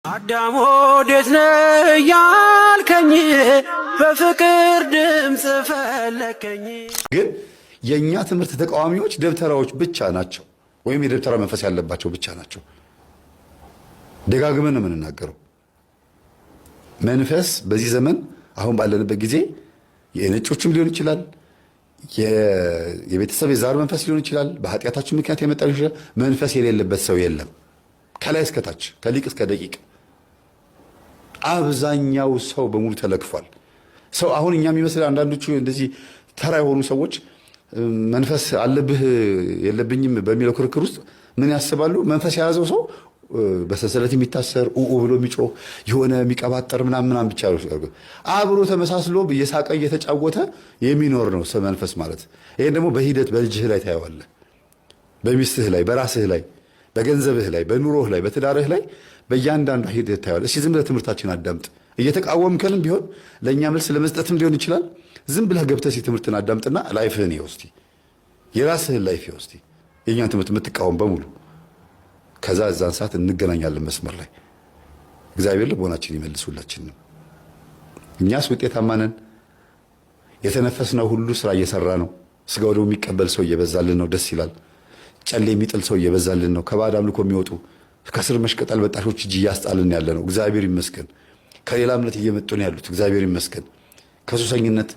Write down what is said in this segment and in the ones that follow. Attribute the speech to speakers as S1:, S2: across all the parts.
S1: አዳም ወዴት ነህ ያልከኝ በፍቅር ድምጽ ፈለከኝ።
S2: ግን የኛ ትምህርት ተቃዋሚዎች ደብተራዎች ብቻ ናቸው፣ ወይም የደብተራ መንፈስ ያለባቸው ብቻ ናቸው። ደጋግመን ነው የምንናገረው። መንፈስ በዚህ ዘመን አሁን ባለንበት ጊዜ የነጮችም ሊሆን ይችላል፣ የቤተሰብ የዛር መንፈስ ሊሆን ይችላል፣ በኃጢአታችን ምክንያት የመጣ ሊሆን ይችላል። መንፈስ የሌለበት ሰው የለም። ከላይ እስከታች ከሊቅ እስከ ደቂቅ አብዛኛው ሰው በሙሉ ተለክፏል። ሰው አሁን እኛ የሚመስል አንዳንዶቹ እንደዚህ ተራ የሆኑ ሰዎች መንፈስ አለብህ የለብኝም በሚለው ክርክር ውስጥ ምን ያስባሉ? መንፈስ የያዘው ሰው በሰንሰለት የሚታሰር ብሎ የሚጮህ የሆነ የሚቀባጠር ምናምን ብቻ አብሮ ተመሳስሎ እየሳቀ እየተጫወተ የሚኖር ነው መንፈስ ማለት። ይሄን ደግሞ በሂደት በልጅህ ላይ ታየዋለህ፣ በሚስትህ ላይ፣ በራስህ ላይ፣ በገንዘብህ ላይ፣ በኑሮህ ላይ፣ በትዳርህ ላይ በእያንዳንዱ ሂደት ታየዋለህ። እስኪ ዝም ብለህ ትምህርታችን አዳምጥ። እየተቃወምከንም ቢሆን ለእኛ መልስ ለመስጠትም ሊሆን ይችላል። ዝም ብለህ ገብተህ ትምህርትን አዳምጥና ላይፍህን ይኸው እስቲ፣ የራስህን ላይፍ ይኸው እስቲ፣ የእኛን ትምህርት የምትቃወም በሙሉ። ከዛ እዛን ሰዓት እንገናኛለን መስመር ላይ። እግዚአብሔር ልቦናችን ይመልስ ሁላችንም። እኛስ ውጤታማ ነን። የተነፈስነው ሁሉ ስራ እየሰራ ነው። ስጋ ወደሙ የሚቀበል ሰው እየበዛልን ነው። ደስ ይላል። ጨሌ የሚጥል ሰው እየበዛልን ነው። ከባዕድ አምልኮ የሚወጡ ከስር መሽቀጠል በጣሾች እጅ እያስጣልን ያለ ነው። እግዚአብሔር ይመስገን። ከሌላ እምነት እየመጡ ነው ያሉት። እግዚአብሔር ይመስገን። ከሱሰኝነት፣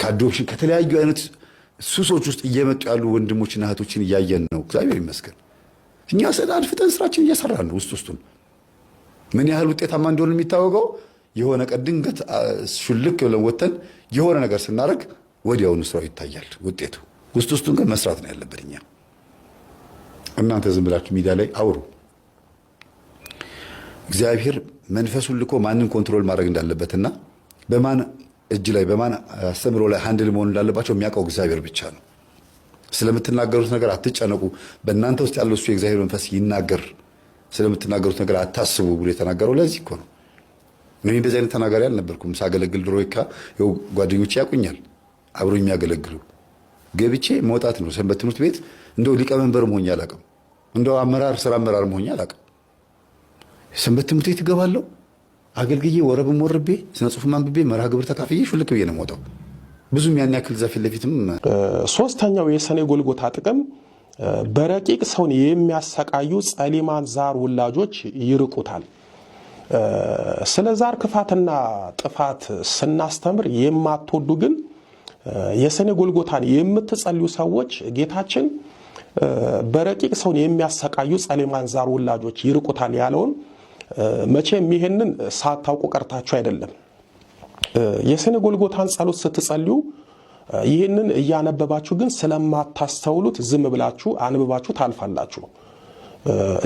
S2: ከአዶፕሽን፣ ከተለያዩ አይነት ሱሶች ውስጥ እየመጡ ያሉ ወንድሞችና እህቶችን እያየን ነው። እግዚአብሔር ይመስገን። እኛ ሰዳን ፍጠን ስራችን እየሰራን ነው። ውስጡን ምን ያህል ውጤታማ እንደሆነ የሚታወቀው የሆነ ቀን ድንገት ሹልክ ብለን ወተን የሆነ ነገር ስናደርግ ወዲያውኑ ስራው ይታያል ውጤቱ። ውስጡን ግን መስራት ነው ያለበት። እኛ እናንተ ዝም ብላችሁ ሚዲያ ላይ አውሩ። እግዚአብሔር መንፈሱን ልኮ ማንን ኮንትሮል ማድረግ እንዳለበትና በማን እጅ ላይ በማን አስተምሮ ላይ ሃንድል መሆን እንዳለባቸው የሚያውቀው እግዚአብሔር ብቻ ነው። ስለምትናገሩት ነገር አትጨነቁ፣ በእናንተ ውስጥ ያለው እሱ የእግዚአብሔር መንፈስ ይናገር፣ ስለምትናገሩት ነገር አታስቡ ብሎ የተናገረው ለዚህ እኮ ነው። እኔ እንደዚህ አይነት ተናጋሪ አልነበርኩም። ሳገለግል ድሮ ጓደኞቼ ያውቁኛል፣ አብሮ የሚያገለግሉ ገብቼ መውጣት ነው። ሰንበት ትምህርት ቤት እንደው ሊቀመንበር መሆኛ አላውቅም፣ እንደው ስራ አመራር መሆኛ አላውቅም። ሰንበት ትምህርት ቤት እገባለሁ፣ አገልግዬ ወረብም ወርቤ ስነ ጽሁፍ አንብቤ መርሃ ግብር ተካፍዬ ሹልክ ብዬ ነው የምወጣው። ብዙም ያን ያክል ዛፍ ለፊትም።
S3: ሶስተኛው የሰኔ ጎልጎታ ጥቅም በረቂቅ ሰውን የሚያሰቃዩ ጸሊማን ዛር ውላጆች ይርቁታል። ስለ ዛር ክፋትና ጥፋት ስናስተምር የማትወዱ ግን የሰኔ ጎልጎታን የምትጸልዩ ሰዎች ጌታችን በረቂቅ ሰውን የሚያሰቃዩ ጸሊማን ዛር ውላጆች ይርቁታል ያለውን መቼም ይሄንን ሳታውቁ ቀርታችሁ አይደለም። የሰኔ ጎልጎታን ጸሎት ስትጸልዩ ይህንን እያነበባችሁ ግን ስለማታስተውሉት ዝም ብላችሁ አንብባችሁ ታልፋላችሁ።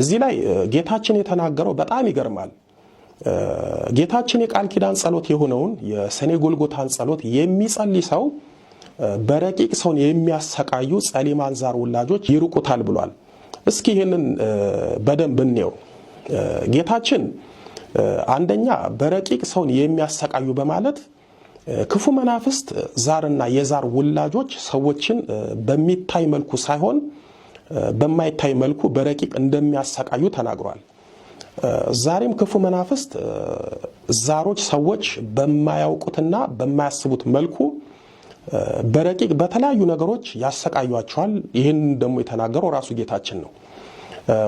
S3: እዚህ ላይ ጌታችን የተናገረው በጣም ይገርማል። ጌታችን የቃል ኪዳን ጸሎት የሆነውን የሰኔ ጎልጎታን ጸሎት የሚጸልይ ሰው በረቂቅ ሰውን የሚያሰቃዩ ጸሊማን ዛር ውላጆች ይርቁታል ብሏል። እስኪ ይህንን በደንብ እንየው። ጌታችን አንደኛ በረቂቅ ሰውን የሚያሰቃዩ በማለት ክፉ መናፍስት ዛርና የዛር ውላጆች ሰዎችን በሚታይ መልኩ ሳይሆን በማይታይ መልኩ በረቂቅ እንደሚያሰቃዩ ተናግሯል። ዛሬም ክፉ መናፍስት ዛሮች ሰዎች በማያውቁትና በማያስቡት መልኩ በረቂቅ በተለያዩ ነገሮች ያሰቃዩቸዋል። ይህን ደግሞ የተናገረው ራሱ ጌታችን ነው።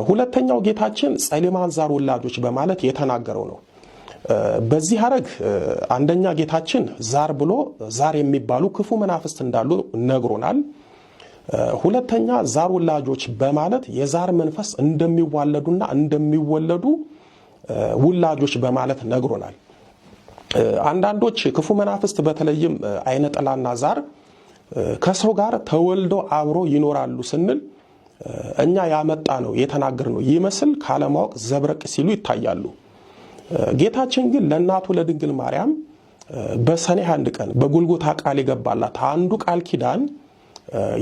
S3: ሁለተኛው ጌታችን ጸሊማን ዛር ውላጆች በማለት የተናገረው ነው። በዚህ ሐረግ አንደኛ ጌታችን ዛር ብሎ ዛር የሚባሉ ክፉ መናፍስት እንዳሉ ነግሮናል። ሁለተኛ ዛር ውላጆች በማለት የዛር መንፈስ እንደሚዋለዱና እንደሚወለዱ ውላጆች በማለት ነግሮናል። አንዳንዶች ክፉ መናፍስት በተለይም አይነ ጥላና ዛር ከሰው ጋር ተወልደው አብሮ ይኖራሉ ስንል እኛ ያመጣ ነው የተናገር ነው ይመስል ካለማወቅ ዘብረቅ ሲሉ ይታያሉ። ጌታችን ግን ለእናቱ ለድንግል ማርያም በሰኔ 1 ቀን በጎልጎታ ቃል የገባላት አንዱ ቃል ኪዳን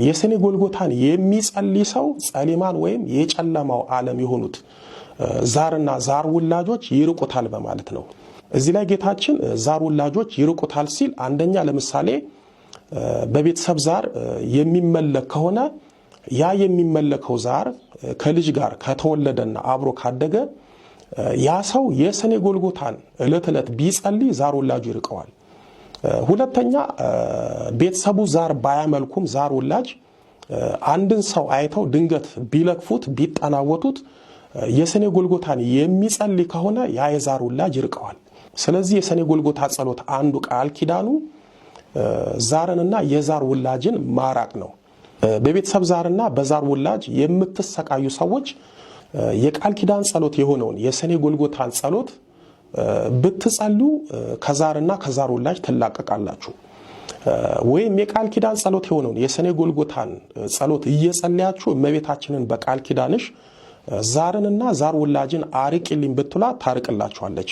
S3: የሰኔ ጎልጎታን የሚጸልይ ሰው ጸሊማን ወይም የጨለማው ዓለም የሆኑት ዛርና ዛር ውላጆች ይርቁታል በማለት ነው። እዚህ ላይ ጌታችን ዛር ውላጆች ይርቁታል ሲል አንደኛ ለምሳሌ በቤተሰብ ዛር የሚመለክ ከሆነ ያ የሚመለከው ዛር ከልጅ ጋር ከተወለደና አብሮ ካደገ ያ ሰው የሰኔ ጎልጎታን ዕለት ዕለት ቢጸልይ ዛር ወላጁ ይርቀዋል። ሁለተኛ ቤተሰቡ ዛር ባያመልኩም ዛር ወላጅ አንድን ሰው አይተው ድንገት ቢለክፉት ቢጠናወቱት የሰኔ ጎልጎታን የሚጸልይ ከሆነ ያ የዛር ወላጅ ይርቀዋል። ስለዚህ የሰኔ ጎልጎታ ጸሎት አንዱ ቃል ኪዳኑ ዛርንና የዛር ወላጅን ማራቅ ነው። በቤተሰብ ዛርና በዛር ወላጅ የምትሰቃዩ ሰዎች የቃል ኪዳን ጸሎት የሆነውን የሰኔ ጎልጎታን ጸሎት ብትጸልዩ ከዛርና ከዛር ወላጅ ትላቀቃላችሁ። ወይም የቃል ኪዳን ጸሎት የሆነውን የሰኔ ጎልጎታን ጸሎት እየጸለያችሁ እመቤታችንን በቃል ኪዳንሽ ዛርንና ዛር ወላጅን አርቂልኝ ብትላ ታርቅላችኋለች።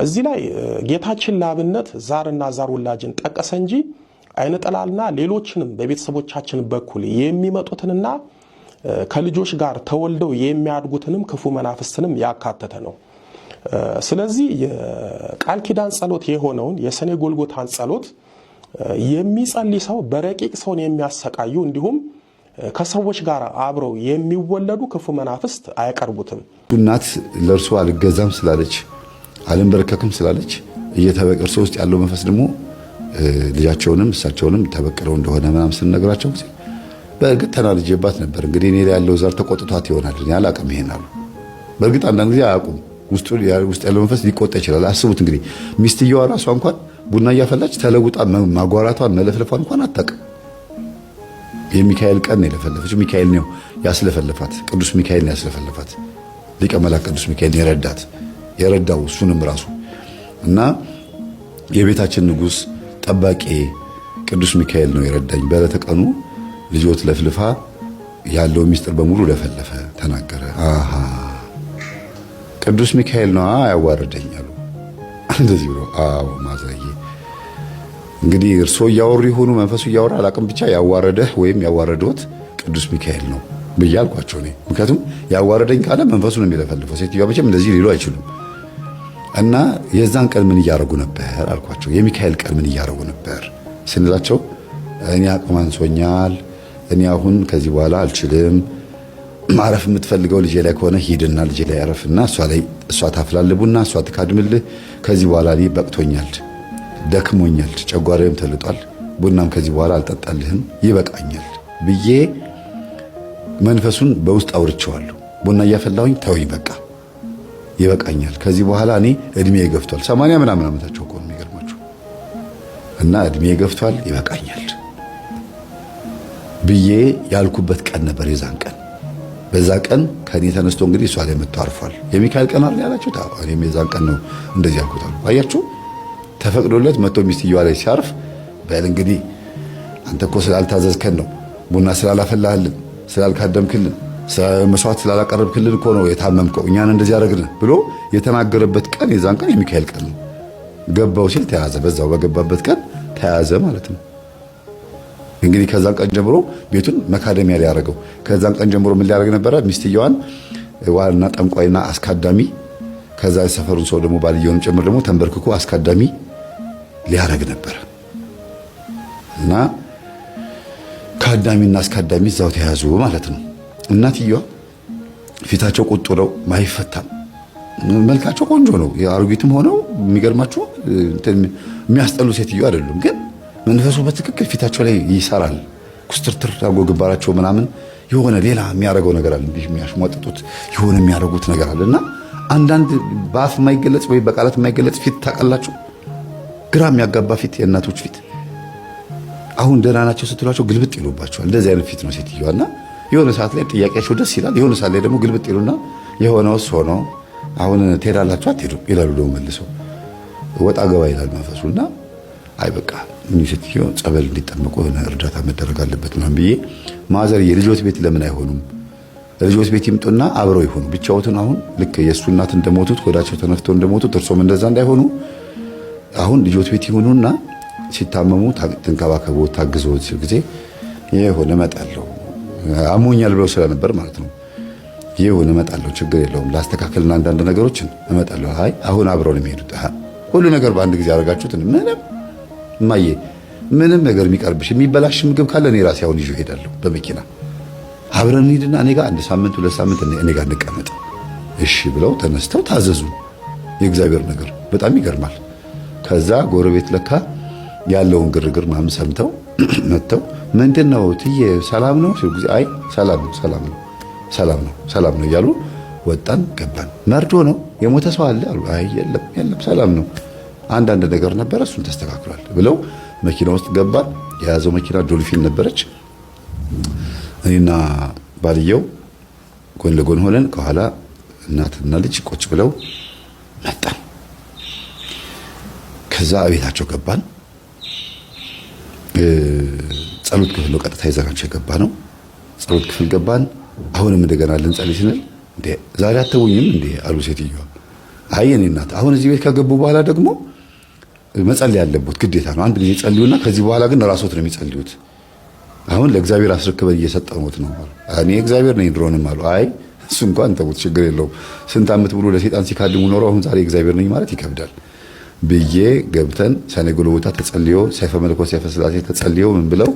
S3: እዚህ ላይ ጌታችን ለአብነት ዛርና ዛር ወላጅን ጠቀሰ እንጂ አይነጠላልና ሌሎችንም በቤተሰቦቻችን በኩል የሚመጡትንና ከልጆች ጋር ተወልደው የሚያድጉትንም ክፉ መናፍስትንም ያካተተ ነው። ስለዚህ የቃል ኪዳን ጸሎት የሆነውን የሰኔ ጎልጎታን ጸሎት የሚጸልይ ሰው በረቂቅ ሰውን የሚያሰቃዩ እንዲሁም ከሰዎች ጋር አብረው የሚወለዱ ክፉ መናፍስት አይቀርቡትም።
S2: እናት ለእርሱ አልገዛም ስላለች አልንበረከክም ስላለች እየተበቀርሶ ውስጥ ያለው መንፈስ ደግሞ ልጃቸውንም እሳቸውንም ተበቅለው እንደሆነ ምናምን ስንነግራቸው ጊዜ በእርግጥ ተናልጄባት ነበር። እንግዲህ እኔ ያለው ዛር ተቆጥቷት ይሆናል እኔ አላቅም ይሄን አሉ። በእርግጥ አንዳንድ ጊዜ አያውቁም። ውስጥ ያለው መንፈስ ሊቆጣ ይችላል። አስቡት እንግዲህ ሚስትየዋ ራሷ እንኳን ቡና እያፈላች ተለውጣ ማጓራቷን መለፍለፏን እንኳን አታውቅም። የሚካኤል ቀን ነው የለፈለፈችው። ሚካኤል ነው ያስለፈለፋት። ቅዱስ ሚካኤል ነው ያስለፈለፋት። ሊቀ መላእክት ቅዱስ ሚካኤል የረዳው እሱንም ራሱ እና የቤታችን ንጉስ ጠባቂ ቅዱስ ሚካኤል ነው የረዳኝ። በዕለተ ቀኑ ልጆት ለፍልፋ ያለው ሚስጥር በሙሉ ለፈለፈ ተናገረ። አሃ ቅዱስ ሚካኤል ነው ያዋረደኝ አሉ። እንደዚህ ብሎ አዎ ማዘዬ እንግዲህ እርሶ እያወሩ ይሆኑ መንፈሱ እያወራ አላቅም፣ ብቻ ያዋረደህ ወይም ያዋረዶት ቅዱስ ሚካኤል ነው ብዬ አልኳቸው እኔ። ምክንያቱም ያዋረደኝ ካለ መንፈሱ ነው የሚለፈልፈው። ሴትዮዋ መቼም እንደዚህ ሊሉ አይችሉም። እና የዛን ቀን ምን እያደረጉ ነበር አልኳቸው። የሚካኤል ቀን ምን እያደረጉ ነበር ስንላቸው እኔ አቅም አንሶኛል፣ እኔ አሁን ከዚህ በኋላ አልችልም፣ ማረፍ የምትፈልገው ልጄ ላይ ከሆነ ሂድና ልጄ ላይ ያረፍና እሷ ታፍላልቡና እሷ ትካድምልህ፣ ከዚህ በኋላ እኔ በቅቶኛል፣ ደክሞኛል፣ ጨጓራዬም ተልጧል፣ ቡናም ከዚህ በኋላ አልጠጣልህም፣ ይበቃኛል ብዬ መንፈሱን በውስጥ አውርቼዋለሁ። ቡና እያፈላሁኝ ተውኝ፣ በቃ ይበቃኛል፣ ከዚህ በኋላ እኔ እድሜ ገፍቷል። 80 ምናምን ዓመታቸው እኮ ነው የሚገርማችሁ። እና እድሜ ገፍቷል፣ ይበቃኛል ብዬ ያልኩበት ቀን ነበር የዛን ቀን። በዛ ቀን ከኔ ተነስቶ እንግዲህ እሷ ላይ መጥቶ አርፏል። የሚካኤል ቀን አይደል ያላችሁ? እኔም የዛን ቀን ነው እንደዚህ ያልኩት። አያችሁ ተፈቅዶለት መጥቶ ሚስትየዋ ላይ ሲያርፍ በል እንግዲህ አንተ እኮ ስላልታዘዝከን ነው፣ ቡና ስላላፈላህልን፣ ስላልካደምክልን፣ መስዋዕት ስላላቀረብክልን እኮ ነው የታመምከው፣ እኛን እንደዚህ ያደረግን ብሎ የተናገረበት ቀን የዛን ቀን የሚካኤል ቀን ነው። ገባው ሲል ተያዘ። በዛው በገባበት ቀን ተያዘ ማለት ነው። እንግዲህ ከዛን ቀን ጀምሮ ቤቱን መካደሚያ ሊያደርገው። ከዛን ቀን ጀምሮ ምን ሊያደርግ ነበረ? ሚስትየዋን ዋና ጠንቋይና አስካዳሚ፣ ከዛ የሰፈሩን ሰው ደግሞ ባልየውን ጭምር ደግሞ ተንበርክኮ አስካዳሚ ሊያደርግ ነበረ። እና ካዳሚና አስካዳሚ እዛው ተያዙ ማለት ነው። እናትየዋ ፊታቸው ቁጡ ነው፣ ማይፈታም። መልካቸው ቆንጆ ነው። የአሮጊትም ሆነው የሚገርማቸው የሚያስጠሉ ሴትዮ አይደሉም። ግን መንፈሱ በትክክል ፊታቸው ላይ ይሰራል። ኩስትርትር አድርጎ ግንባራቸው ምናምን የሆነ ሌላ የሚያደርገው ነገር አለ። እንዲህ የሚያሽሟጥጡት የሆነ የሚያደርጉት ነገር አለና አንዳንድ በአፍ የማይገለጽ ወይ በቃላት የማይገለጽ ፊት ታውቃላችሁ። ግራ የሚያጋባ ፊት፣ የእናቶች ፊት። አሁን ደህና ናቸው ስትሏቸው ግልብጥ ይሉባቸዋል። እንደዚህ አይነት ፊት ነው ሴትዮዋና የሆነ ሰዓት ላይ ጥያቄያቸው ደስ ይላል፣ የሆነ ሰዓት ላይ ደግሞ ግልብጥ ይሉና የሆነውስ ሆኖ አሁን ትሄዳላችሁ አትሄዱም ይላሉ። ደግሞ መልሰው ወጣ ገባ ይላል መንፈሱና አይ በቃ እኚህ ሴትዮ ጸበል እንዲጠመቁ የሆነ እርዳታ መደረግ አለበት ምናምን ብዬ ማዘርዬ ልጆት ቤት ለምን አይሆኑም? ልጆት ቤት ይምጡና አብረው ይሆኑ ብቻዎትን። አሁን ልክ የእሱ እናት እንደሞቱት ሆዳቸው ተነፍተው እንደሞቱት እርሶም እንደዛ እንዳይሆኑ አሁን ልጆት ቤት ይሆኑና ሲታመሙ ተንከባከቡ ታግዘው ጊዜ ይሁን እመጣለሁ አሞኛል ብለው ስለነበር ማለት ነው። ይሁን እመጣለሁ ችግር የለውም ላስተካከልና አንዳንድ ነገሮችን እመጣለሁ። አይ አሁን አብረው ነው የሚሄዱት። ሁሉ ነገር በአንድ ጊዜ አደረጋችሁት? ምንም እማዬ ምንም ነገር የሚቀርብሽ የሚበላሽ ምግብ ካለ እኔ ራሴ አሁን ይዤ እሄዳለሁ በመኪና። አብረን እንሂድና እኔ ጋር 1 ሳምንት 2 ሳምንት እኔ ጋር እንቀመጥ እሺ ብለው ተነስተው ታዘዙ። የእግዚአብሔር ነገር በጣም ይገርማል። ከዛ ጎረቤት ለካ ያለውን ግርግር ምናምን ሰምተው መጥተው ምንድነው ትዬ ሰላም ነው ሲሉ ጊዜ አይ ሰላም ነው እያሉ ወጣን ገባን። መርዶ ነው የሞተ ሰው አለ አሉ። አይ የለም ሰላም ነው አንዳንድ ነገር ነበረ እሱን ተስተካክሏል ብለው መኪና ውስጥ ገባን። የያዘው መኪና ዶልፊን ነበረች። እኔና ባልየው ጎን ለጎን ሆነን ከኋላ እናትና ልጅ ቁጭ ብለው መጣን። ከዛ ቤታቸው ገባን። ጸሎት ክፍል ነው ቀጥታ ይዘናቸው የገባ ነው። ጸሎት ክፍል ገባን። አሁንም እንደገና ልንጸልይ ስንል እንዴ ዛሬ አተውኝም እንዴ አሉ ሴትዮዋ። አይ እኔ እናት አሁን እዚህ ቤት ከገቡ በኋላ ደግሞ መጸለይ ያለበት ግዴታ ነው። አንድ ጊዜ ጸልዩና ከዚህ በኋላ ግን ራስዎት ነው የሚጸልዩት። አሁን ለእግዚአብሔር አስረክበን እየሰጠነዎት ነው አሉ። እኔ እግዚአብሔር ነኝ ድሮንም አሉ። አይ እሱ እንኳን ተውት ችግር የለውም። ስንት ዓመት ብሎ ለሰይጣን ሲካድሙ ኖረው አሁን ዛሬ እግዚአብሔር ነኝ ማለት ይከብዳል ብዬ ገብተን ሰኔ ጎልጎታ ተጸልዮ ሰይፈ መለኮት ሰይፈ ሥላሴ ተጸልዮ ምን ብለው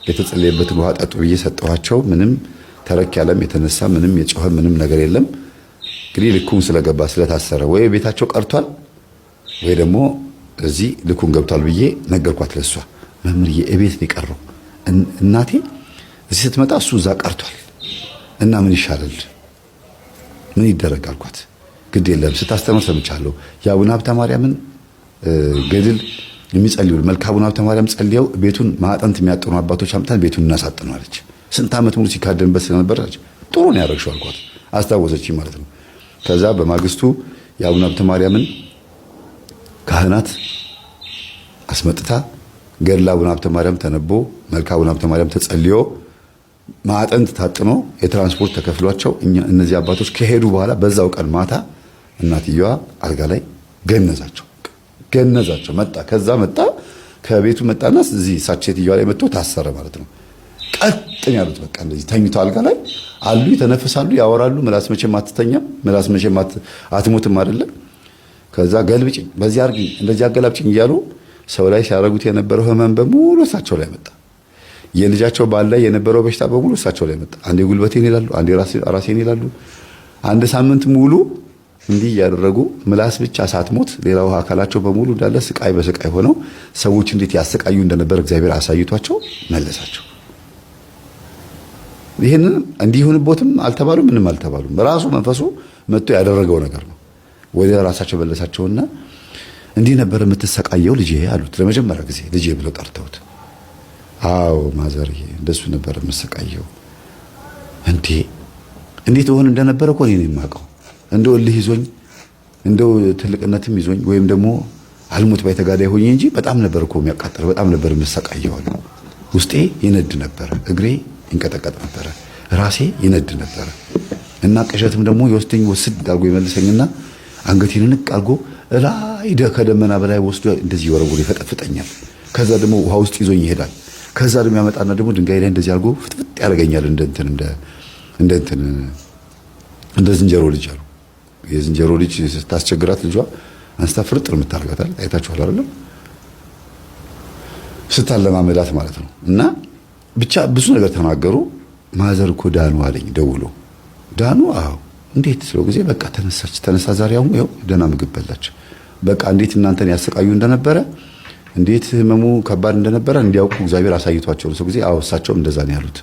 S2: የተጸለየበትን ውሃ ጠጡ ብዬ ሰጠኋቸው። ምንም ተረክ ያለም የተነሳ ምንም የጮኸ ምንም ነገር የለም። እንግዲህ ልኩን ስለገባ ስለታሰረ ወይ ቤታቸው ቀርቷል ወይ ደግሞ እዚህ ልኩን ገብቷል ብዬ ነገርኳት ለሷ። መምህርዬ እቤት ነው የቀረው እናቴ እዚህ ስትመጣ እሱ እዛ ቀርቷል እና ምን ይሻላል ምን ይደረግ አልኳት። ግድ የለም ስታስተምር ሰምቻለሁ የአቡነ ሀብተ ማርያምን ገድል የሚጸልዩ መልካ አቡነ ሀብተ ማርያም ጸልየው ቤቱን ማዕጠንት የሚያጠኑ አባቶች አምጣን ቤቱን እናሳጥነው አለች። ስንት ዓመት ሙሉ ሲካደምበት ስለነበር ጥሩ ነው ያደረግሽው አልኳት። አስታወሰችኝ ማለት ነው። ከዛ በማግስቱ የአቡነ ሀብተ ማርያምን ካህናት አስመጥታ ገድለ አቡነ ሀብተ ማርያም ተነቦ መልካ አቡነ ሀብተ ማርያም ተጸልዮ ማዕጠንት ታጥኖ የትራንስፖርት ተከፍሏቸው እነዚህ አባቶች ከሄዱ በኋላ በዛው ቀን ማታ እናትየዋ አልጋ ላይ ገነዛቸው መጣ። ከዛ መጣ ከቤቱ መጣና እዚህ ሳቸትየዋ ላይ መጥቶ ታሰረ ማለት ነው። ቀጥን ያሉት በቃ እንደዚህ ተኝቶ አልጋ ላይ አሉ፣ ይተነፍሳሉ፣ ያወራሉ። ምላስ መቼም አትተኛም፣ ምላስ መቼም አትሞትም አይደለ። ከዛ ገልብጭኝ፣ በዚህ አርግኝ፣ እንደዚህ አገላብጭኝ እያሉ ሰው ላይ ሲያረጉት የነበረው ህመም በሙሉ እሳቸው ላይ መጣ። የልጃቸው ባል ላይ የነበረው በሽታ በሙሉ እሳቸው ላይ መጣ። አንዴ ጉልበቴን ይላሉ፣ አንዴ ራሴን ይላሉ። አንድ ሳምንት ሙሉ እንዲህ ያደረጉ ምላስ ብቻ ሳትሞት ሌላው አካላቸው በሙሉ እንዳለ ስቃይ በስቃይ ሆነው ሰዎች እንዴት ያሰቃዩ እንደነበር እግዚአብሔር አሳይቷቸው መለሳቸው። ይሄንን እንዲሆንቦትም አልተባሉም፣ ምንም አልተባሉም። ራሱ መንፈሱ መጥቶ ያደረገው ነገር ነው። ወደ ራሳቸው መለሳቸውና እንዲህ ነበር የምትሰቃየው ልጄ አሉት። ለመጀመሪያ ጊዜ ልጄ ብለው ጠርተውት፣ አዎ ማዘርዬ እንደሱ ነበር የምሰቃየው። እንዴት ሆነ እንደነበረ እኮ እኔ ነኝ የማውቀው። እንደው እልህ ይዞኝ እንደው ትልቅነትም ይዞኝ ወይም ደግሞ አልሞት ባይ ተጋዳይ ሆኜ እንጂ በጣም ነበር እኮ የሚያቃጥለው፣ በጣም ነበር የምሰቃየው አሉ። ውስጤ ይነድ ነበር፣ እግሬ ይንቀጠቀጥ ነበር፣ ራሴ ይነድ ነበር እና ቅዠትም ደግሞ የወስደኝ ወስድ አድርጎ ይመልሰኝና አንገቴን ንቅ አድርጎ ላይ ከደመና በላይ ወስዶ እንደዚህ ወረወር ይፈጠፍጠኛል። ከዛ ደግሞ ውሃ ውስጥ ይዞኝ ይሄዳል። ከዛ ደግሞ ያመጣና ደግሞ ድንጋይ ላይ እንደዚህ አድርጎ ፍጥፍጥ ያደርገኛል። እንደ ዝንጀሮ ልጅ አሉ። የዝንጀሮ ልጅ ስታስቸግራት ልጇ አንስታ ፍርጥር የምታርጋታል። አይታችኋል አይደለም? ስታለማመዳት ማለት ነው። እና ብቻ ብዙ ነገር ተናገሩ። ማዘር እኮ ዳኑ አለኝ ደውሎ። ዳኑ? አዎ። እንዴት ስለው ጊዜ በቃ ተነሳ ዛሬ አሁን ይኸው ደህና ምግብ በላች። በቃ እንዴት እናንተን ያሰቃዩ እንደነበረ እንዴት ህመሙ ከባድ እንደነበረ እንዲያውቁ እግዚአብሔር አሳይቷቸው ነው። ሰው ጊዜ አዎ እሳቸውም እንደዛ ነው ያሉት።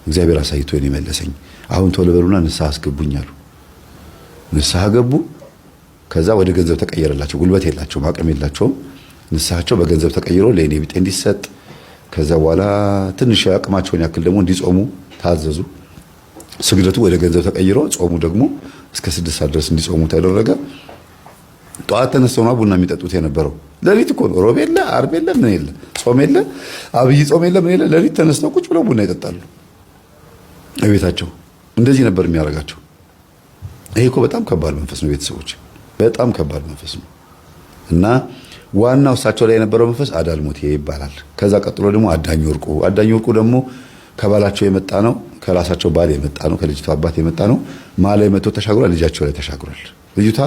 S2: እግዚአብሔር አሳይቶ ነው የመለሰኝ። አሁን ቶሎ በሉና ንስሐ አስገቡኝ አሉ። ንስሐ ገቡ። ከዛ ወደ ገንዘብ ተቀየረላቸው። ጉልበት የላቸውም፣ አቅም የላቸውም። ንስሐቸው በገንዘብ ተቀይሮ ለእኔ ቢጤ እንዲሰጥ፣ ከዛ በኋላ ትንሽ አቅማቸውን ያክል ደግሞ እንዲጾሙ ታዘዙ። ስግደቱ ወደ ገንዘብ ተቀይሮ ጾሙ ደግሞ እስከ 6 ሰዓት ድረስ እንዲጾሙ ተደረገ። ጠዋት ተነስተው ነው ቡና የሚጠጡት የነበረው። ሌሊት እኮ ነው። ሮብ የለ፣ ዓርብ የለ፣ ምን የለ፣ ጾም የለ፣ አብይ ጾም የለ፣ ምን የለ። ሌሊት ተነስተው ቁጭ ብለው ቡና ይጠጣሉ እቤታቸው። እንደዚህ ነበር የሚያደርጋቸው። ይሄ እኮ በጣም ከባድ መንፈስ ነው ቤተሰቦች፣ በጣም ከባድ መንፈስ ነው። እና ዋናው እሳቸው ላይ የነበረው መንፈስ አዳልሞቴ ይባላል። ከዛ ቀጥሎ ደግሞ አዳኝ ወርቁ ደግሞ ከባላቸው የመጣ ነው፣ ከራሳቸው ባል የመጣ ነው፣ ከልጅቷ አባት የመጣ ነው። ማላይ መቶ ተሻግሯል፣ ልጃቸው ላይ ተሻግሯል። ልጅቷ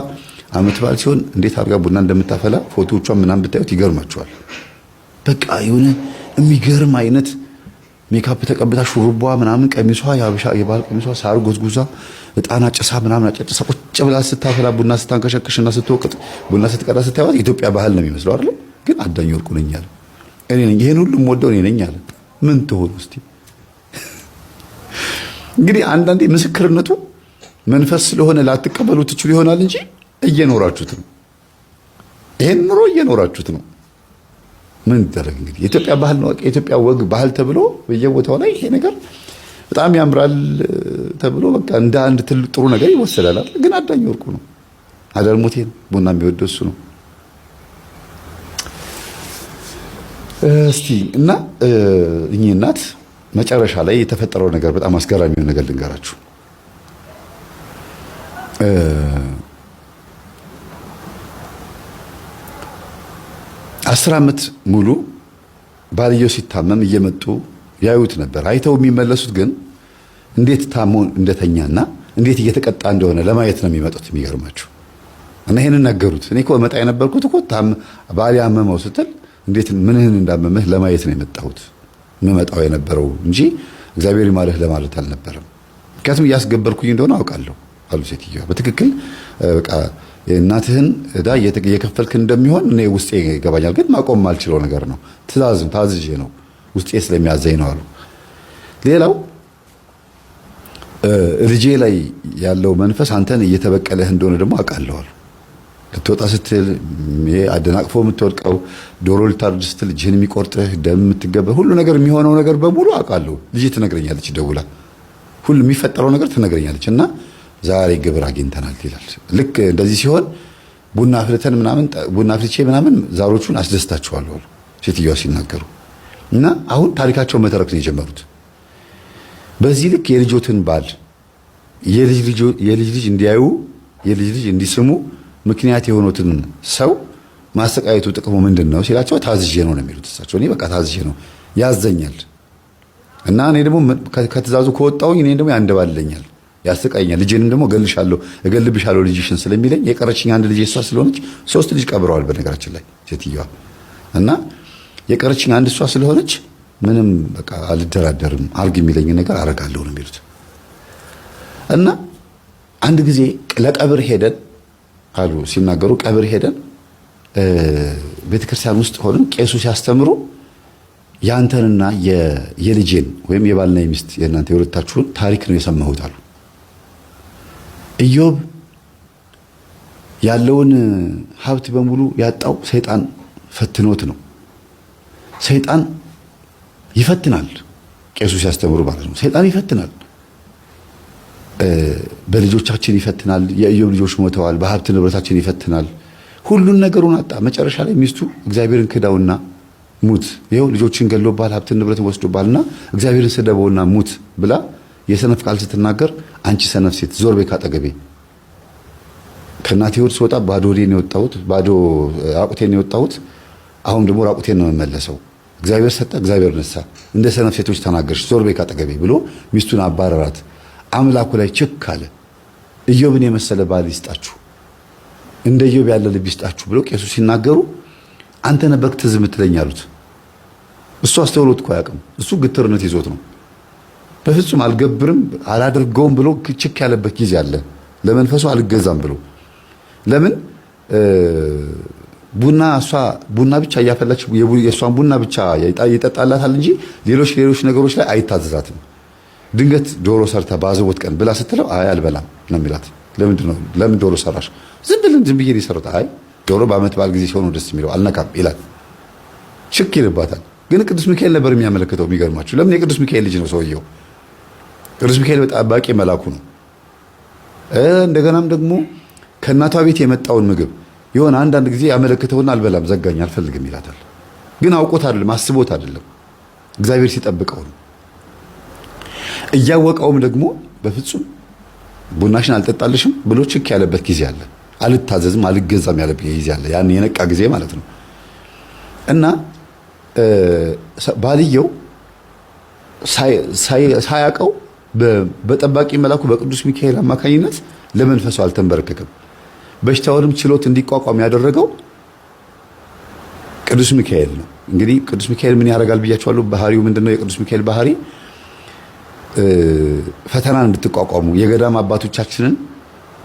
S2: አመት በዓል ሲሆን እንዴት አድርጋ ቡና እንደምታፈላ ፎቶዎቿን ምናምን ብታዩት ይገርማቸዋል። በቃ የሆነ የሚገርም አይነት ሜካፕ ተቀብታ ሹሩባ ምናምን ቀሚሷ ያብሻ የባል ቀሚሷ ሳር ጎዝጉዛ እጣና ጨሳ ምናምን አጨጨሳ ቁጭ ብላ ስታፈላ ቡና ስታንከሸክሽና ስትወቅጥ ቡና ስትቀዳ ስታዩት ኢትዮጵያ ባህል ነው የሚመስለው አይደል? ግን አዳኝ ወርቁ ነኝ አለ። እኔ ነኝ ይሄን ሁሉ ወደው እኔ ነኝ አለ። ምን ትሆኑ እስቲ? እንግዲህ አንዳንዴ ምስክርነቱ መንፈስ ስለሆነ ላትቀበሉ ትችሉ ይሆናል እንጂ እየኖራችሁት ነው። ይሄን ኑሮ እየኖራችሁት ነው። ምን ይደረግ እንግዲህ የኢትዮጵያ ባህል ነው፣ የኢትዮጵያ ወግ ባህል ተብሎ በየቦታው ላይ ይሄ ነገር በጣም ያምራል ተብሎ በቃ እንደ አንድ ትልቅ ጥሩ ነገር ይወሰዳል አይደል? ግን አዳኝ ወርቁ ነው። አዳልሞቴ ነው። ቡና የሚወደው እሱ ነው። እስቲ እና እኚህ እናት መጨረሻ ላይ የተፈጠረው ነገር በጣም አስገራሚው ነገር ልንገራችሁ። 10 ዓመት ሙሉ ባልየው ሲታመም እየመጡ ያዩት ነበር። አይተው የሚመለሱት ግን እንዴት ታሞ እንደተኛና እንዴት እየተቀጣ እንደሆነ ለማየት ነው የሚመጡት። የሚገርማችሁ እና ይሄንን ነገሩት። እኔ እኮ መጣ የነበርኩት እኮ ባል ያመመው ስትል እንዴት ምንህን እንዳመመህ ለማየት ነው የመጣሁት መመጣው የነበረው እንጂ እግዚአብሔር ይማርህ ለማለት አልነበረም። ምክንያቱም እያስገበርኩኝ እንደሆነ አውቃለሁ አሉ ሴትዮዋ። በትክክል በቃ እናትህን እዳ እየከፈልክ እንደሚሆን እኔ ውስጤ ይገባኛል፣ ግን ማቆም ማልችለው ነገር ነው። ታዝዤ ነው ውስጤ ስለሚያዘኝ ነው አሉ። ሌላው ልጄ ላይ ያለው መንፈስ አንተን እየተበቀለህ እንደሆነ ደግሞ አውቃለሁ አሉ። ልትወጣ ስትል አደናቅፎ የምትወድቀው ዶሮ ልታርድ ስትል እጅህን የሚቆርጥህ ደም የምትገበ ሁሉ ነገር የሚሆነው ነገር በሙሉ አውቃለሁ። ልጄ ትነግረኛለች፣ ደውላ ሁሉ የሚፈጠረው ነገር ትነግረኛለች። እና ዛሬ ግብር አግኝተናል ይላል። ልክ እንደዚህ ሲሆን ቡና አፍልተን ምናምን ቡና አፍልቼ ምናምን ዛሮቹን አስደስታቸዋለሁ አሉ ሴትዮዋ ሲናገሩ። እና አሁን ታሪካቸውን መተረክ ነው የጀመሩት። በዚህ ልክ የልጆትን ባል የልጅ ልጅ እንዲያዩ የልጅ ልጅ እንዲስሙ ምክንያት የሆኑትን ሰው ማሰቃየቱ ጥቅሙ ምንድን ነው ሲላቸው ታዝዤ ነው የሚሉት እሳቸው። እኔ በቃ ታዝዤ ነው ያዘኛል፣ እና እኔ ደግሞ ከትእዛዙ ከወጣሁኝ እኔ ደግሞ ያንደባልለኛል፣ ያስቃየኛል። ልጄንም ደግሞ እገልብሻለሁ ልጅሽን ስለሚለኝ የቀረችኝ አንድ ልጅ እሷ ስለሆነች 3 ልጅ ቀብረዋል በነገራችን ላይ ሴትዮዋ። እና የቀረችኝ አንድ እሷ ስለሆነች ምንም በቃ አልደራደርም፣ አርግ የሚለኝ ነገር አረጋለሁ ነው የሚሉት። እና አንድ ጊዜ ለቀብር ሄደን አሉ ሲናገሩ፣ ቀብር ሄደን ቤተክርስቲያን ውስጥ ሆነን ቄሱ ሲያስተምሩ ያንተንና የልጄን ወይም የባልና የሚስት የእናንተ የሁለታችሁን ታሪክ ነው የሰማሁት አሉ። ኢዮብ ያለውን ሀብት በሙሉ ያጣው ሰይጣን ፈትኖት ነው። ሰይጣን ይፈትናል፣ ቄሱ ሲያስተምሩ ማለት ነው። ሰይጣን ይፈትናል፣ በልጆቻችን ይፈትናል። የኢዮብ ልጆች ሞተዋል። በሀብት ንብረታችን ይፈትናል። ሁሉን ነገሩን አጣ። መጨረሻ ላይ ሚስቱ እግዚአብሔርን ክዳውና ሙት፣ ይኸው ልጆችን ገሎባል፣ ሀብት ንብረትን ወስዶባልና እግዚአብሔርን ስደበውና ሙት ብላ የሰነፍ ቃል ስትናገር፣ አንቺ ሰነፍ ሴት ዞር በይ ካጠገቤ፣ ከእናቴ ሆድ ስወጣ ባዶ ሆዴን የወጣሁት ባዶ ራቁቴን የወጣሁት፣ አሁን ደግሞ ራቁቴን ነው የምመለሰው። እግዚአብሔር ሰጠ፣ እግዚአብሔር ነሳ፣ እንደ ሰነፍ ሴቶች ተናገርሽ፣ ዞር በይ ካጠገቤ ብሎ ሚስቱን አባረራት። አምላኩ ላይ ችክ አለ። ኢዮብን የመሰለ ባል ይስጣችሁ፣ እንደ ኢዮብ ያለ ልብ ይስጣችሁ ብሎ ቄሱ ሲናገሩ አንተ ነበርክ ትዝ የምትለኝ አሉት። እሱ አስተውሎት እኮ አያውቅም። እሱ ግትርነት ይዞት ነው። በፍጹም አልገብርም አላደርገውም ብሎ ችክ ያለበት ጊዜ አለ። ለመንፈሱ አልገዛም ብሎ ለምን ቡና ብቻ እያፈላች የእሷን ቡና ብቻ ይጠጣላታል እንጂ ሌሎች ነገሮች ላይ አይታዘዛትም። ድንገት ዶሮ ሰርታ ባዘቦት ቀን ብላ ስትለው አይ አልበላም ነው የሚላት። ለምን ዶሮ ሰራሽ? ዝም ብዬ ሊሰሩት። አይ ዶሮ በዓመት በዓል ጊዜ ሲሆን ደስ የሚለው አልነካም ይላል። ሽክ ይልባታል። ግን ቅዱስ ሚካኤል ነበር የሚያመለክተው። የሚገርማችሁ ለምን የቅዱስ ሚካኤል ልጅ ነው ሰውየው። ቅዱስ ሚካኤል ጠባቂ መላኩ ነው። እንደገናም ደግሞ ከእናቷ ቤት የመጣውን ምግብ የሆነ አንዳንድ ጊዜ ያመለክተውና አልበላም፣ ዘጋኝ፣ አልፈልግም ይላታል። ግን አውቆት አይደለም፣ አስቦት አይደለም፣ እግዚአብሔር ሲጠብቀው ነው። እያወቀውም ደግሞ በፍጹም ቡናሽን አልጠጣልሽም ብሎ ችክ ያለበት ጊዜ አለ። አልታዘዝም አልገዛም ያለበት ጊዜ አለ። ያን የነቃ ጊዜ ማለት ነው። እና ባልየው ሳያውቀው በጠባቂ መላኩ በቅዱስ ሚካኤል አማካኝነት ለመንፈሱ አልተንበረከከም። በሽታውንም ችሎት እንዲቋቋም ያደረገው ቅዱስ ሚካኤል ነው። እንግዲህ ቅዱስ ሚካኤል ምን ያደርጋል ብያችኋለሁ። ባህሪው ምንድነው? የቅዱስ ሚካኤል ባህሪ ፈተናን እንድትቋቋሙ የገዳም አባቶቻችንን